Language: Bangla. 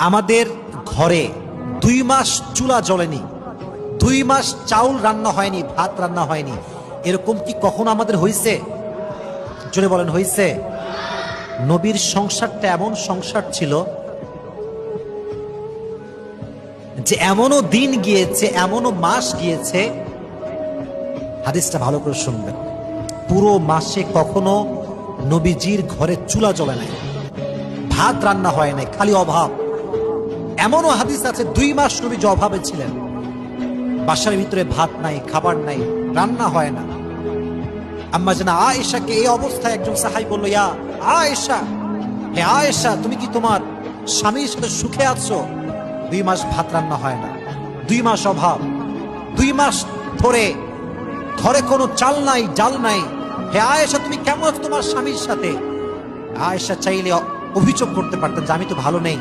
আমাদের ঘরে 2 মাস চুলা জ্বলেনি, 2 মাস চাউল রান্না হয়নি, ভাত রান্না হয়নি, এরকম কি কখনো আমাদের হয়েছে? জোরে বলেন, হয়েছে? নবীর সংসারটা এমন সংসার ছিল যে এমনও দিন গিয়েছে, এমনও মাস গিয়েছে, হাদিসটা ভালো করে শুনবেন, পুরো মাসে কখনো নবীজির ঘরে চুলা জ্বলে নাই, ভাত রান্না হয় নাই, খালি অভাব। এমনও হাদিস আছে 2 মাস নবীজি অভাবে ছিলেন, বাসার ভিতরে ভাত নাই, খাবার নাই, রান্না হয় না। আম্মা জানা আয়েশাকে এই অবস্থায় একজন সাহাবী বলল, ইয়া আয়েশা, হে আয়েশা, তুমি কি তোমার স্বামীর সাথে সুখে আছো? 2 মাস ভাত রান্না হয় না, 2 মাস অভাব, 2 মাস ধরে ঘরে কোনো চাল নাই, ডাল নাই, হে আয়েশা তুমি কেমন আছো তোমার স্বামীর সাথে? আয়েশা চাইলে অভিযোগ করতে পারতেন যে আমি তো ভালো নেই,